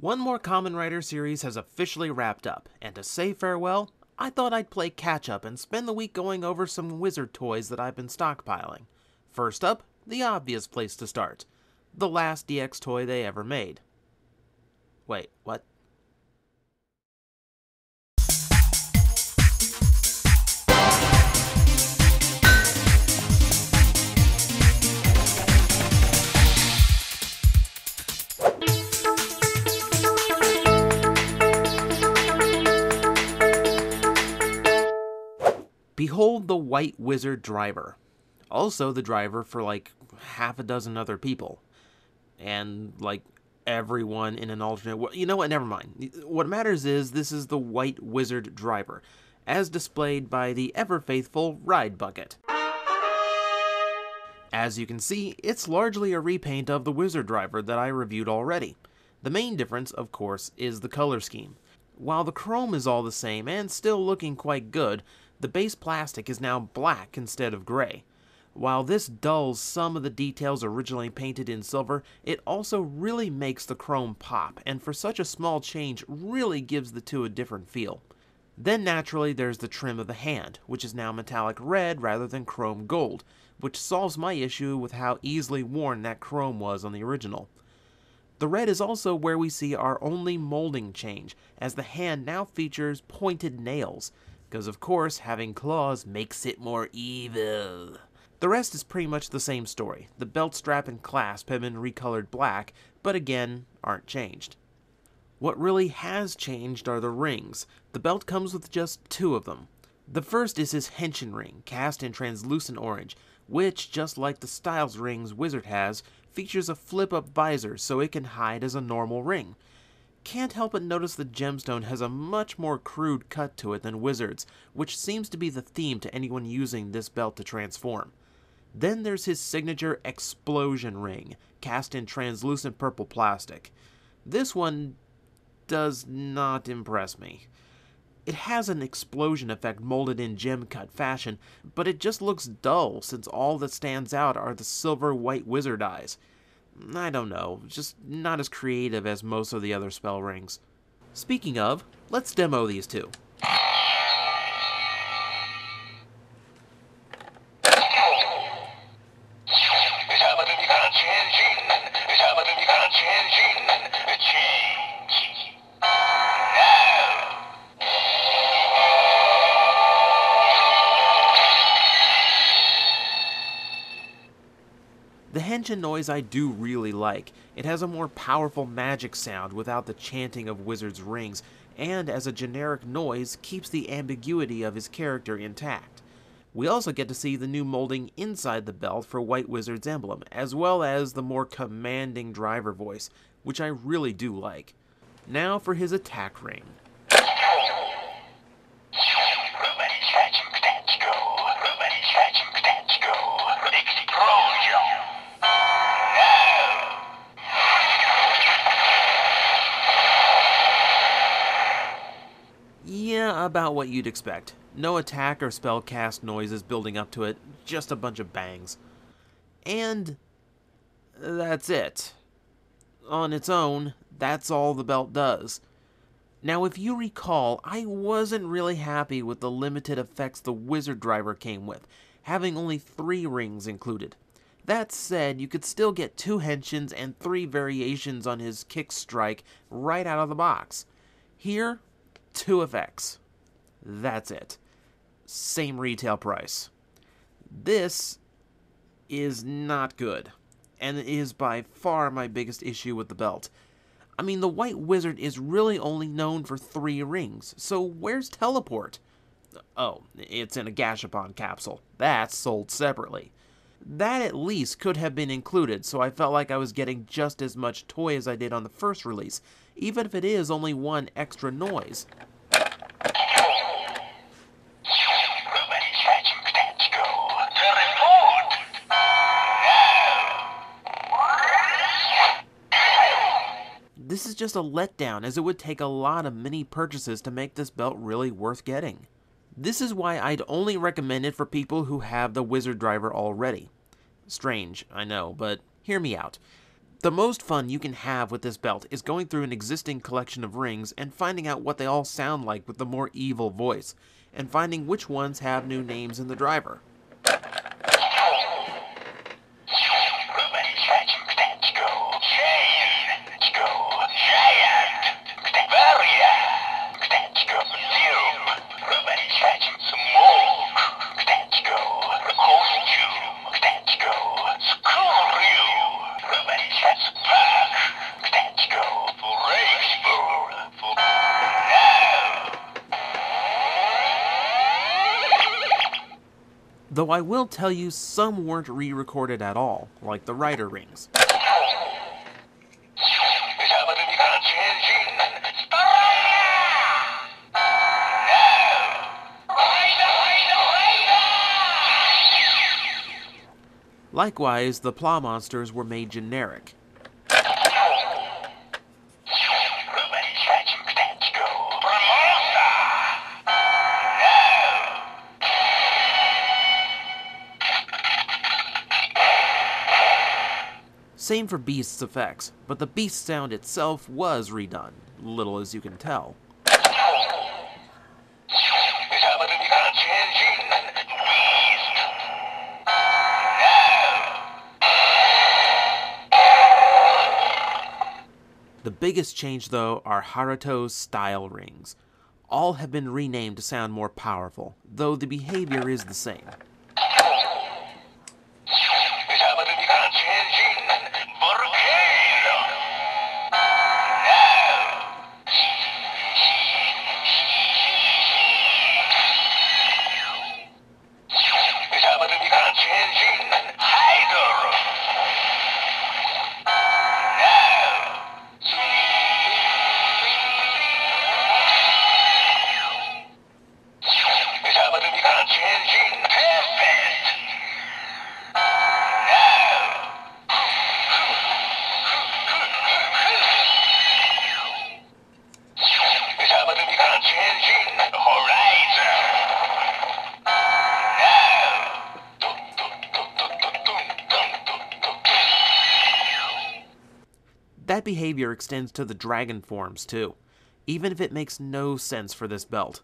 One more Kamen Rider series has officially wrapped up, and to say farewell, I thought I'd play catch-up and spend the week going over some Wizard toys that I've been stockpiling. First up, the obvious place to start. The last DX toy they ever made. Wait, what? Behold the White Wizard driver. Also the driver for like half a dozen other people. And like everyone in an alternate... You know what? Never mind. What matters is this is the White Wizard driver, as displayed by the ever-faithful Ride Bucket. As you can see, it's largely a repaint of the Wizard driver that I reviewed already. The main difference, of course, is the color scheme. While the chrome is all the same and still looking quite good, the base plastic is now black instead of gray. While this dulls some of the details originally painted in silver, it also really makes the chrome pop, and for such a small change really gives the two a different feel. Then naturally there's the trim of the hand, which is now metallic red rather than chrome gold, which solves my issue with how easily worn that chrome was on the original. The red is also where we see our only molding change, as the hand now features pointed nails, because of course having claws makes it more evil. The rest is pretty much the same story. The belt strap and clasp have been recolored black, but again, aren't changed. What really has changed are the rings. The belt comes with just two of them. The first is his henshin ring, cast in translucent orange, which, just like the Styles rings Wizard has, features a flip-up visor so it can hide as a normal ring. Can't help but notice the gemstone has a much more crude cut to it than Wizard's, which seems to be the theme to anyone using this belt to transform. Then there's his signature explosion ring, cast in translucent purple plastic. This one does not impress me. It has an explosion effect molded in gem cut fashion, but it just looks dull since all that stands out are the silver White Wizard eyes. I don't know, just not as creative as most of the other spell rings. Speaking of, let's demo these two. The henshin noise I do really like. It has a more powerful magic sound without the chanting of Wizard's rings, and as a generic noise, keeps the ambiguity of his character intact. We also get to see the new molding inside the belt for White Wizard's emblem, as well as the more commanding driver voice, which I really do like. Now for his attack ring. Yeah, about what you'd expect. No attack or spell cast noises building up to it, just a bunch of bangs. And that's it. On its own, that's all the belt does. Now, if you recall, I wasn't really happy with the limited effects the Wizard driver came with, having only 3 rings included. That said, you could still get 2 henshins and 3 variations on his kick strike right out of the box. Here, 2 effects. That's it. Same retail price. This is not good, and it is by far my biggest issue with the belt. I mean, the White Wizard is really only known for 3 rings, so where's Teleport? Oh, it's in a Gashapon capsule. That's sold separately. That at least could have been included, so I felt like I was getting just as much toy as I did on the first release, even if it is only 1 extra noise. This is just a letdown, as it would take a lot of mini purchases to make this belt really worth getting. This is why I'd only recommend it for people who have the Wizard driver already. Strange, I know, but hear me out. The most fun you can have with this belt is going through an existing collection of rings and finding out what they all sound like with the more evil voice, and finding which ones have new names in the driver. Though I will tell you some weren't re-recorded at all, like the Rider rings. Likewise, the Pla monsters were made generic. Same for Beast's effects, but the Beast sound itself was redone, little as you can tell. The biggest change, though, are Haruto's style rings. All have been renamed to sound more powerful, though the behavior is the same. That behavior extends to the dragon forms, too, even if it makes no sense for this belt.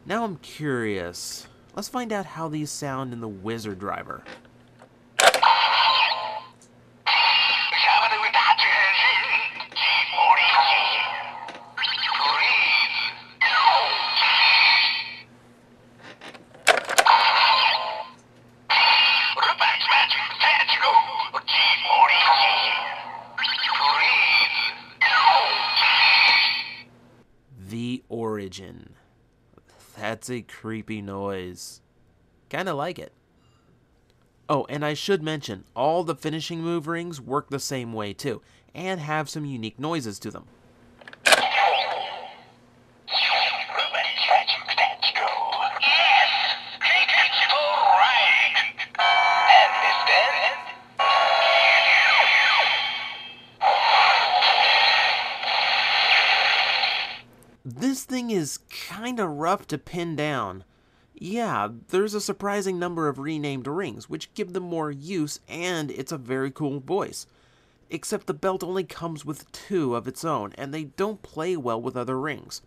Now I'm curious. Let's find out how these sound in the Wizard driver. The Origin. That's a creepy noise. Kinda like it. Oh, and I should mention, all the finishing move rings work the same way too, and have some unique noises to them. This thing is kinda rough to pin down. Yeah, there's a surprising number of renamed rings, which give them more use, and it's a very cool voice. Except the belt only comes with 2 of its own, and they don't play well with other rings.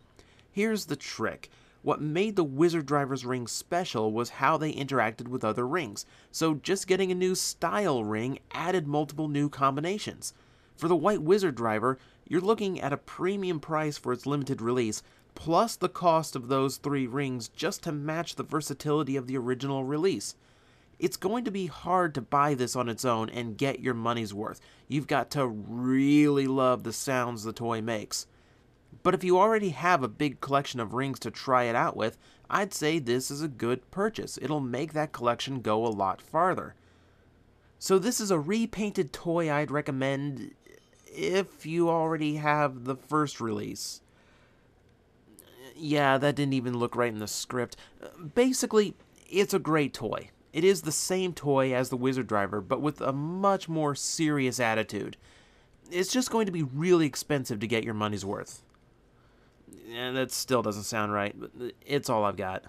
Here's the trick. What made the Wizard Driver's rings special was how they interacted with other rings, so just getting a new style ring added multiple new combinations. For the White Wizard Driver, you're looking at a premium price for its limited release, plus the cost of those 3 rings just to match the versatility of the original release. It's going to be hard to buy this on its own and get your money's worth. You've got to really love the sounds the toy makes. But if you already have a big collection of rings to try it out with, I'd say this is a good purchase. It'll make that collection go a lot farther. So this is a repainted toy I'd recommend if you already have the first release. Yeah, that didn't even look right in the script. Basically, it's a great toy. It is the same toy as the Wizard Driver, but with a much more serious attitude. It's just going to be really expensive to get your money's worth. And that still doesn't sound right, but it's all I've got.